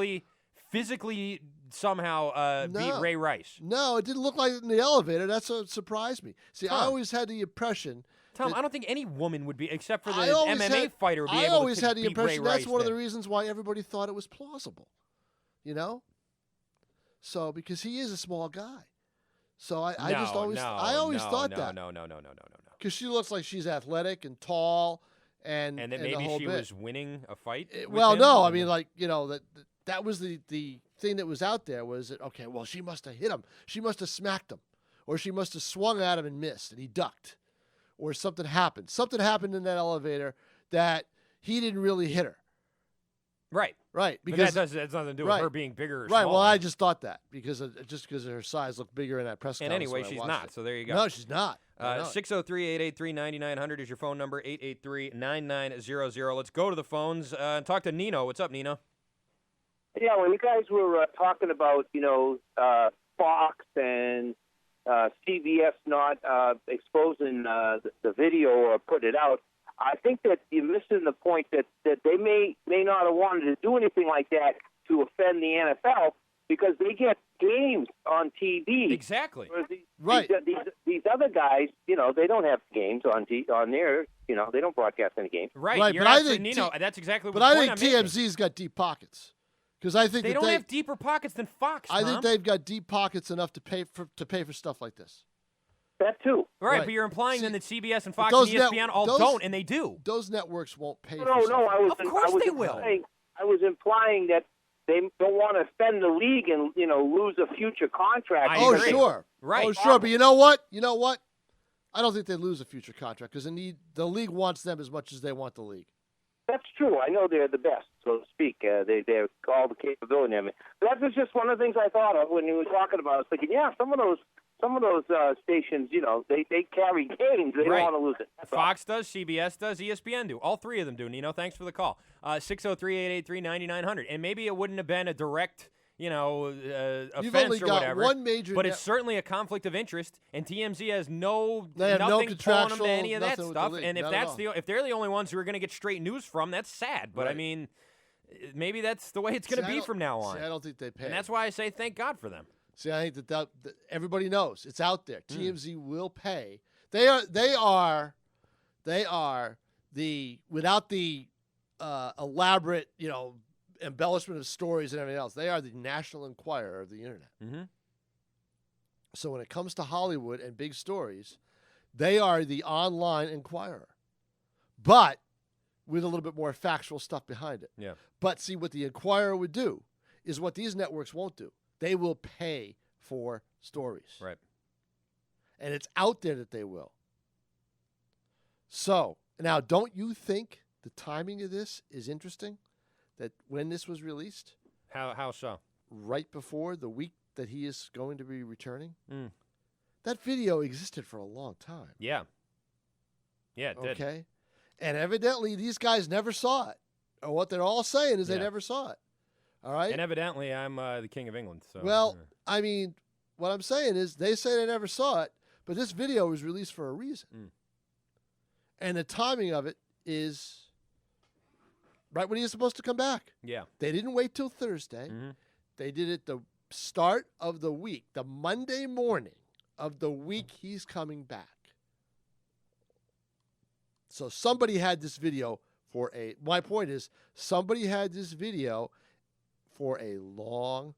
physically somehow beat Ray Rice? No, it didn't look like it in the elevator. That's what surprised me. See, I always had the impression. Tom, I don't think any woman would be, except for the MMA fighter, would be able to beat Ray Rice. I always had the impression that's one of the reasons why everybody thought it was plausible. So, because he is a small guy. So I always thought that. No. Because she looks like she's athletic and tall and that the maybe whole she bit. was winning a fight. Well, with him? no, I mean, like, that was the thing that was out there was that, okay, well, she must have hit him. She must have smacked him. Or she must have swung at him and missed, and he ducked. Or something happened. Something happened in that elevator that he didn't really hit her. Right. Right. But Because that has nothing to do with her being bigger or right. smaller. Well, I just thought that because her size looked bigger in that press And conference. anyway, when I she's watched not, it. so there you go. No, she's not. 603-883-9900 is your phone number, 883-9900. Let's go to the phones and talk to Nino. What's up, Nino? Yeah, when you guys were talking about, Fox and CBS not exposing the video or putting it out, I think that you're missing the point that they may not have wanted to do anything like that to offend the NFL because they get games on TV. Exactly. Right. These other guys, they don't have games on there. They don't broadcast any games. Right. But I think Nino, that's exactly what But the I point think I'm making. TMZ's got deep pockets. Because I think They don't have deeper pockets than Fox, I think Tom. they've got deep pockets enough to pay for stuff like this. That too. Right, but you're implying then that CBS and Fox those and ESPN all don't, and they do. Those networks won't pay. No, I was implying that they don't want to offend the league and lose a future contract. Oh, sure. Right. Oh, sure. But you know what? I don't think they lose a future contract because the league wants them as much as they want the league. That's true. I know they're the best, so to speak. They're all the capability of it. But that was just one of the things I thought of when you were talking about it. I was thinking, yeah, some of those stations, they carry games. They don't want to lose it. That's all. Fox does, CBS does, ESPN do. All three of them do, Nino. Thanks for the call. 603-883-9900. And maybe it wouldn't have been a direct, offense only or got whatever. one major but it's certainly a conflict of interest, and TMZ has They have nothing no pulling them contractual to any of that nothing with the stuff. league, And if not at all. if they're the only ones who are going to get straight news from, that's sad. But I Right. mean, maybe that's the way it's going to be from now on. See, I don't think they pay. And that's why I say thank God for them. See, I think that everybody knows it's out there. Hmm. TMZ will pay. They are the without the elaborate, embellishment of stories and everything else. They are the National Enquirer of the internet. Mm-hmm. So when it comes to Hollywood and big stories, they are the online Enquirer, but with a little bit more factual stuff behind it. Yeah. But see, what the Enquirer would do is what these networks won't do. They will pay for stories. Right. And it's out there that they will. So, now, don't you think the timing of this is interesting? That when this was released? How so? Right before the week that he is going to be returning? Mm. That video existed for a long time. Yeah. Yeah, it did. Okay? And evidently, these guys never saw it. Or what they're all saying is they Yeah. never saw it. All right? And evidently, I'm the king of England. So. Well, I mean, what I'm saying is they say they never saw it, but this video was released for a reason. Mm. And the timing of it is right when he is supposed to come back. Yeah. They didn't wait till Thursday. Mm-hmm. They did it the start of the week, the Monday morning of the week he's coming back. So somebody had this video my point is somebody had this video for a long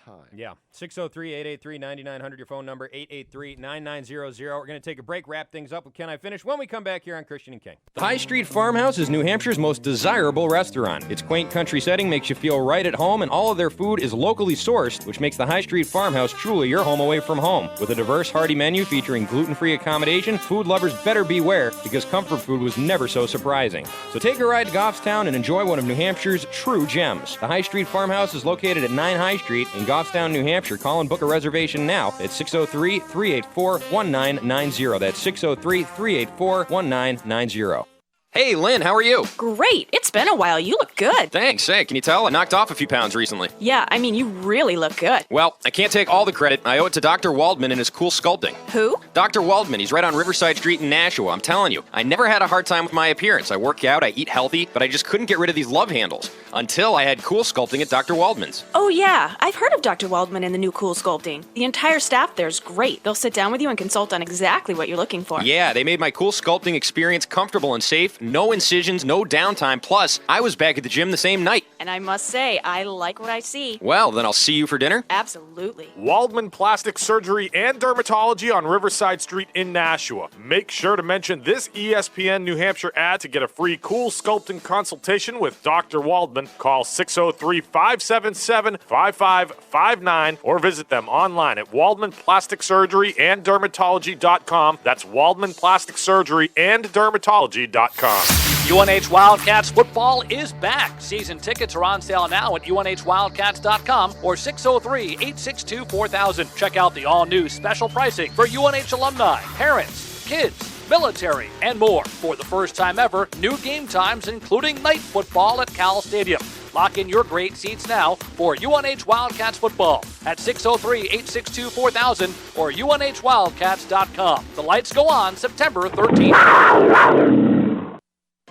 time. Yeah. 603-883-9900, your phone number, 883-9900. We're going to take a break, wrap things up with Can I Finish when we come back here on Christian and King. The High Street Farmhouse is New Hampshire's most desirable restaurant. Its quaint country setting makes you feel right at home, and all of their food is locally sourced, which makes the High Street Farmhouse truly your home away from home. With a diverse, hearty menu featuring gluten-free accommodation, food lovers better beware, because comfort food was never so surprising. So take a ride to Goffstown and enjoy one of New Hampshire's true gems. The High Street Farmhouse is located at 9 High Street in Goffstown, New Hampshire. Call and book a reservation now at 603-384-1990. That's 603-384-1990. Hey, Lynn, how are you? Great. It's been a while. You look good. Thanks. Hey, can you tell? I knocked off a few pounds recently. Yeah, I mean, you really look good. Well, I can't take all the credit. I owe it to Dr. Waldman and his cool sculpting. Who? Dr. Waldman. He's right on Riverside Street in Nashua. I'm telling you, I never had a hard time with my appearance. I work out, I eat healthy, but I just couldn't get rid of these love handles. Until I had Cool Sculpting at Dr. Waldman's. Oh, yeah. I've heard of Dr. Waldman and the new Cool Sculpting. The entire staff there's great. They'll sit down with you and consult on exactly what you're looking for. Yeah, they made my Cool Sculpting experience comfortable and safe. No incisions, no downtime. Plus, I was back at the gym the same night. And I must say, I like what I see. Well, then I'll see you for dinner. Absolutely. Waldman Plastic Surgery and Dermatology on Riverside Street in Nashua. Make sure to mention this ESPN New Hampshire ad to get a free Cool Sculpting consultation with Dr. Waldman. Call 603-577-5559 or visit them online at Waldman Plastic Surgery and Dermatology.com. That's Waldman Plastic Surgery and Dermatology.com. UNH Wildcats football is back. Season tickets are on sale now at UNHWildcats.com or 603-862-4000. Check out the all-new special pricing for UNH alumni, parents, kids, military, and more. For the first time ever, new game times including night football at Cal Stadium. Lock in your great seats now for UNH Wildcats football at 603-862-4000 or UNHWildcats.com. The lights go on September 13th.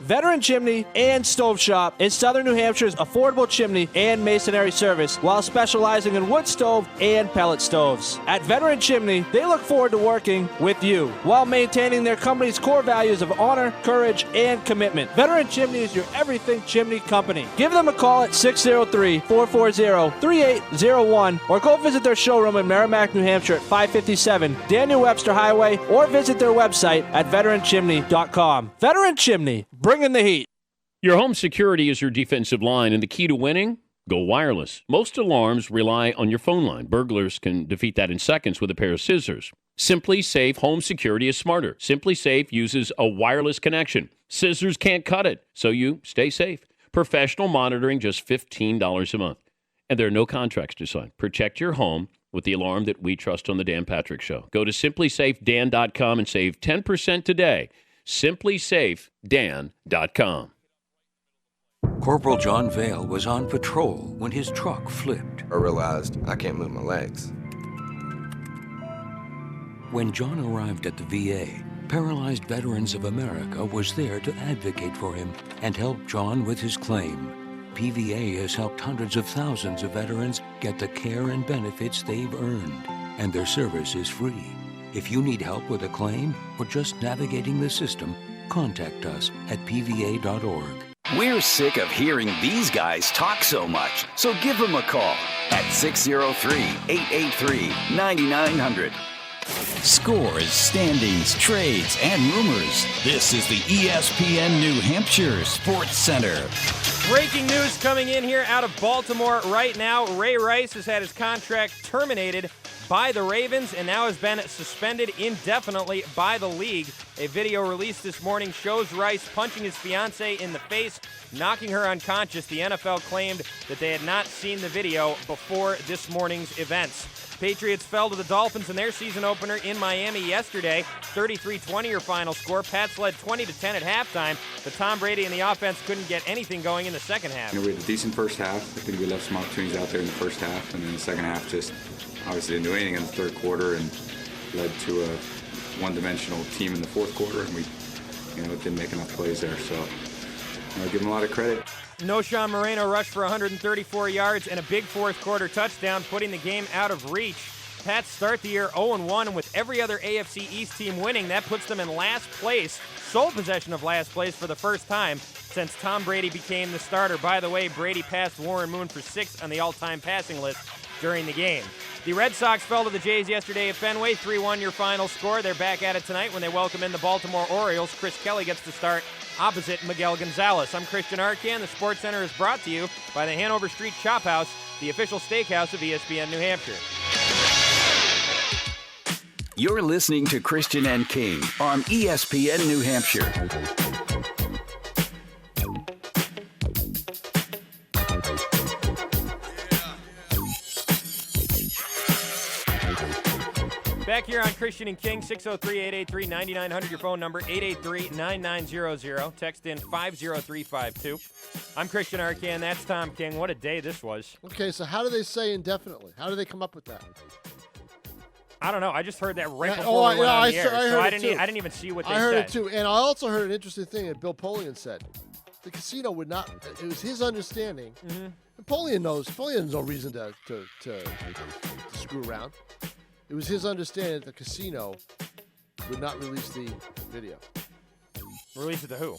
Veteran Chimney and Stove Shop is Southern New Hampshire's affordable chimney and masonry service while specializing in wood stove and pellet stoves. At Veteran Chimney, they look forward to working with you while maintaining their company's core values of honor, courage, and commitment. Veteran Chimney is your everything chimney company. Give them a call at 603-440-3801 or go visit their showroom in Merrimack, New Hampshire at 557 Daniel Webster Highway or visit their website at veteranchimney.com. Veteran Chimney, bringing the heat. Your home security is your defensive line, and the key to winning? Go wireless. Most alarms rely on your phone line. Burglars can defeat that in seconds with a pair of scissors. Simply Safe Home Security is smarter. Simply Safe uses a wireless connection. Scissors can't cut it, so you stay safe. Professional monitoring, just $15 a month. And there are no contracts to sign. Protect your home with the alarm that we trust on the Dan Patrick Show. Go to simplysafedan.com and save 10% today. simplysafedan.com. Corporal John Vale was on patrol when his truck flipped. I realized I can't move my legs. When John arrived at the VA, Paralyzed Veterans of America was there to advocate for him and help John with his claim. PVA has helped hundreds of thousands of veterans get the care and benefits they've earned, and their service is free. If you need help with a claim or just navigating the system, contact us at pva.org. We're sick of hearing these guys talk so much, so give them a call at 603-883-9900. Scores, standings, trades, and rumors. This is the ESPN New Hampshire Sports Center. Breaking news coming in here out of Baltimore right now. Ray Rice has had his contract terminated by the Ravens and now has been suspended indefinitely by the league. A video released this morning shows Rice punching his fiancée in the face, knocking her unconscious. The NFL claimed that they had not seen the video before this morning's events. Patriots fell to the Dolphins in their season opener in Miami yesterday. 33-20 your final score. Pats led 20-10 at halftime, but Tom Brady and the offense couldn't get anything going in the second half. We had a decent first half. I think we left some opportunities out there in the first half, and then the second half just obviously didn't do anything in the third quarter and led to a one-dimensional team in the fourth quarter, and we didn't make enough plays there. So I give them a lot of credit. Noshawn Moreno rushed for 134 yards and a big fourth quarter touchdown, putting the game out of reach. Pats start the year 0-1, and with every other AFC East team winning, that puts them in last place, sole possession of last place for the first time since Tom Brady became the starter. By the way, Brady passed Warren Moon for 6th on the all-time passing list during the game. The Red Sox fell to the Jays yesterday at Fenway, 3-1 your final score. They're back at it tonight when they welcome in the Baltimore Orioles. Chris Kelly gets to start opposite Miguel Gonzalez. I'm Christian Arcan. The Sports Center is brought to you by the Hanover Street Chop House, the official steakhouse of ESPN New Hampshire. You're listening to Christian and King on ESPN New Hampshire. Back here on Christian and King, 603-883-9900, your phone number, 883-9900. Text in 50352. I'm Christian Arcan. That's Tom King. What a day this was. Okay, so how do they say indefinitely? How do they come up with that? I don't know. I just heard that right before we went on the air. I didn't even see what they said. I heard it too. And I also heard an interesting thing that Bill Polian said. the casino would not. It was his understanding. Mm-hmm. Napoleon knows. Napoleon has no reason to screw around. It was his understanding that the casino would not release the video. Release it to who?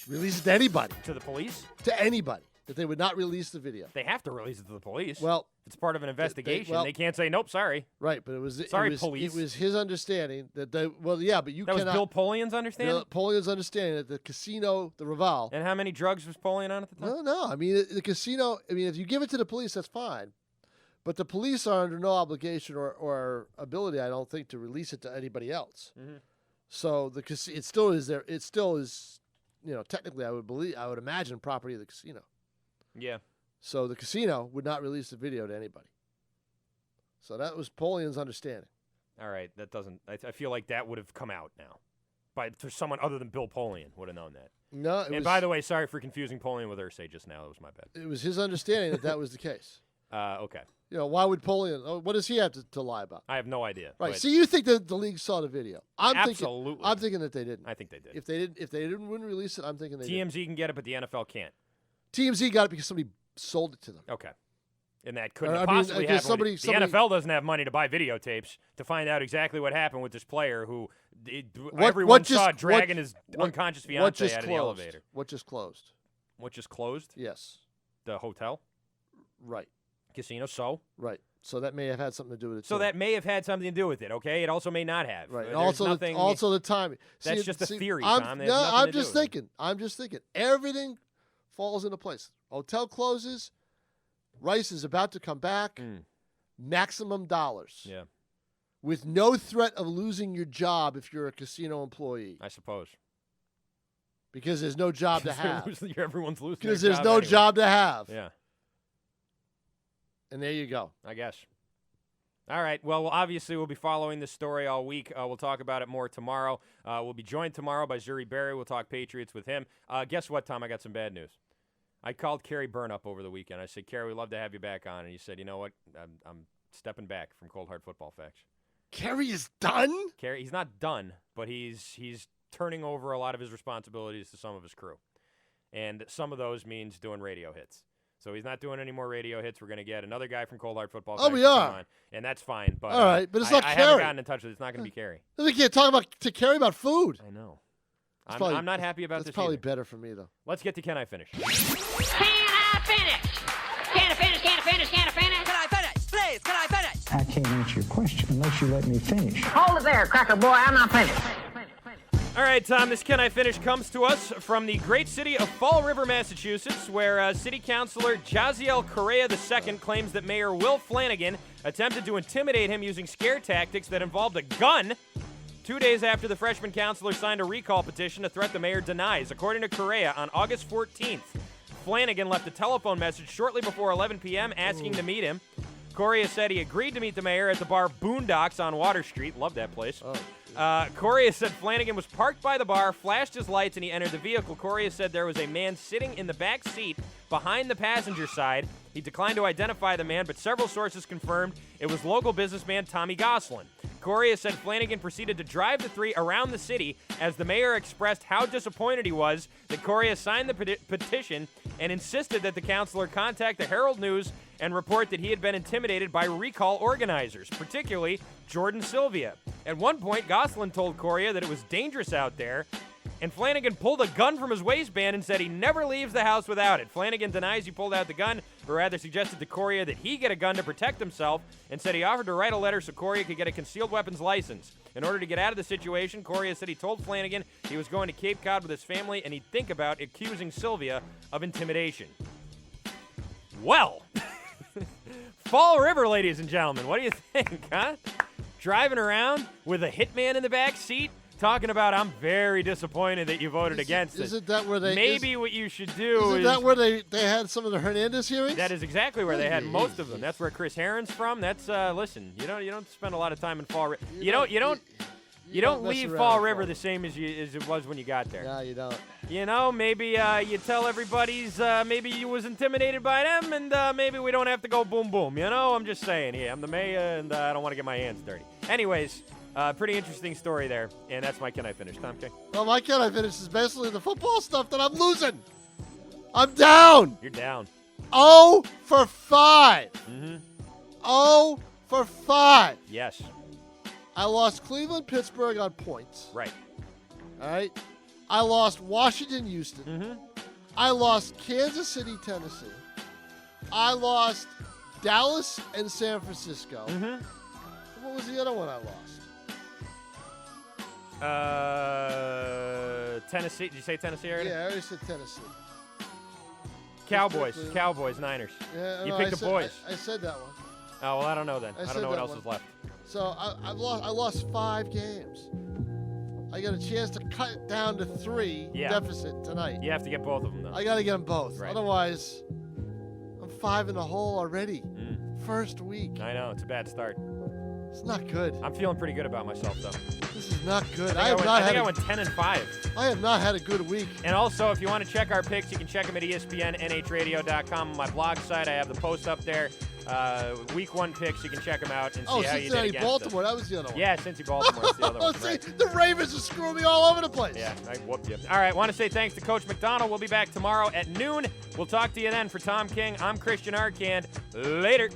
Release it to anybody. To the police? To anybody. That they would not release the video. They have to release it to the police. Well, it's part of an investigation. They can't say nope. Sorry. Right, but it was police. It was his understanding that they. Well, yeah, but you that cannot. was Bill Polian's understanding. Napoleon's understanding that the casino, the Raval. And how many drugs was Polian on at the time? No. I mean, the casino. I mean, if you give it to the police, that's fine. But the police are under no obligation or ability, I don't think, to release it to anybody else. Mm-hmm. So it still is there. It still is, technically, I would imagine, property of the casino. Yeah. So the casino would not release the video to anybody. So that was Polian's understanding. All right, that doesn't. I feel like that would have come out now, for someone other than Bill Polian would have known that. No. By the way, sorry for confusing Polian with Irsay just now. That was my bad. It was his understanding that was the case. Okay. Why would Polian? What does he have to lie about? I have no idea. Right. See, you think that the league saw the video? Absolutely. I'm thinking that they didn't. I think they did. If they wouldn't release it, I'm thinking they did. TMZ can get it, but the NFL can't. TMZ got it because somebody sold it to them. Okay. And that couldn't possibly happen. Somebody, the NFL doesn't have money to buy videotapes to find out exactly what happened with this player who everyone saw dragging his unconscious fiancée out of the elevator. What just closed? What just closed? Yes. The hotel? Right. Casino, so? Right. So that may have had something to do with it. So that may have had something to do with it, okay? It also may not have. Right. There's Also the timing. That's just a theory, Tom. I'm just thinking. Everything falls into place. Hotel closes. Rice is about to come back. Maximum dollars. Yeah. With no threat of losing your job if you're a casino employee. I suppose. Because there's no job to have. Everyone's losing. Because there's no job to have. Yeah. And there you go. I guess. All right. Well, obviously, we'll be following this story all week. We'll talk about it more tomorrow. We'll be joined tomorrow by Zuri Berry. We'll talk Patriots with him. Guess what, Tom? I got some bad news. I called Kerry Burnup over the weekend. I said, Kerry, we'd love to have you back on. And he said, you know what? I'm stepping back from Cold Hard Football Facts. Kerry is done? Kerry, he's not done, but he's turning over a lot of his responsibilities to some of his crew. And some of those means doing radio hits. So he's not doing any more radio hits. We're going to get another guy from Cold Hard Football. Oh, we are. On, and that's fine. But, all right, but it's not I Kerry. I haven't gotten in touch with it. It's not going to be Kerry. We can't talk to Kerry about food. I know. I'm not happy about this. That's probably either. better for me, though. Let's get to Can I Finish? Can I finish? Can I finish? Can I finish? Can I finish? Can I finish? Please, can I finish? I can't answer your question unless you let me finish. Hold it there, cracker boy. I'm not finished. All right, Tom, this Can I Finish comes to us from the great city of Fall River, Massachusetts, where City Councilor Jaziel Correa II claims that Mayor Will Flanagan attempted to intimidate him using scare tactics that involved a gun 2 days after the freshman councilor signed a recall petition, a threat the mayor denies. According to Correa, on August 14th, Flanagan left a telephone message shortly before 11 p.m. asking to meet him. Correa said he agreed to meet the mayor at the bar Boondocks on Water Street. Love that place. Correa said Flanagan was parked by the bar, flashed his lights, and he entered the vehicle. Correa said there was a man sitting in the back seat behind the passenger side. He declined to identify the man, but several sources confirmed it was local businessman Tommy Goslin. Correa said Flanagan proceeded to drive the three around the city as the mayor expressed how disappointed he was that Correa signed the petition and insisted that the councilor contact the Herald News and report that he had been intimidated by recall organizers, particularly Jordan Sylvia. At one point, Goslin told Correa that it was dangerous out there, and Flanagan pulled a gun from his waistband and said he never leaves the house without it. Flanagan denies he pulled out the gun, but rather suggested to Correa that he get a gun to protect himself and said he offered to write a letter so Correa could get a concealed weapons license. In order to get out of the situation, Correa said he told Flanagan he was going to Cape Cod with his family and he'd think about accusing Sylvia of intimidation. Well, Fall River, ladies and gentlemen, what do you think, huh? Driving around with a hitman in the back seat, talking about, I'm very disappointed that you voted against it. Isn't that where they... Maybe what you should do is... Isn't that where they had some of the Hernandez hearings? That is exactly where they had most of them. That's where Chris Herron's from. That's, listen, you don't spend a lot of time in Fall River. You don't leave Fall River the same as it was when you got there. No, you don't. You know, maybe you tell everybody's maybe you was intimidated by them, and maybe we don't have to go boom boom. You know, I'm just saying. Yeah, I'm the mayor, and I don't want to get my hands dirty. Anyways, pretty interesting story there, and that's my Can I Finish, Tom K. Well, my Can I Finish is basically the football stuff that I'm losing. I'm down. You're down. 0 for 5. Mm-hmm. 0 for 5. Yes. I lost Cleveland, Pittsburgh on points. Right. All right. I lost Washington, Houston. Mm-hmm. I lost Kansas City, Tennessee. I lost Dallas and San Francisco. Mm-hmm. What was the other one I lost? Tennessee. Did you say Tennessee already? Yeah, I already said Tennessee. Cowboys, Niners. Yeah, you no, picked the boys. I said that one. Oh, well, I don't know then. I don't know what else is left. So I lost 5 games. I got a chance to cut it down to 3 deficit tonight. You have to get both of them, though. I got to get them both. Right. Otherwise, I'm 5 in the hole already. First week. I know. It's a bad start. It's not good. I'm feeling pretty good about myself, though. This is not good. I think I went 10-5. I have not had a good week. And also, if you want to check our picks, you can check them at ESPNNHradio.com. On my blog site, I have the post up there. Week 1 picks, you can check them out and see how you did Cincinnati, against Baltimore. them. That was the other one. Yeah, Cincy, Baltimore. That's the other one. See, Right. the Ravens are screwing me all over the place. Yeah, I whooped you. All right, want to say thanks to Coach McDonald. We'll be back tomorrow at noon. We'll talk to you then. For Tom King, I'm Christian Arcand. Later.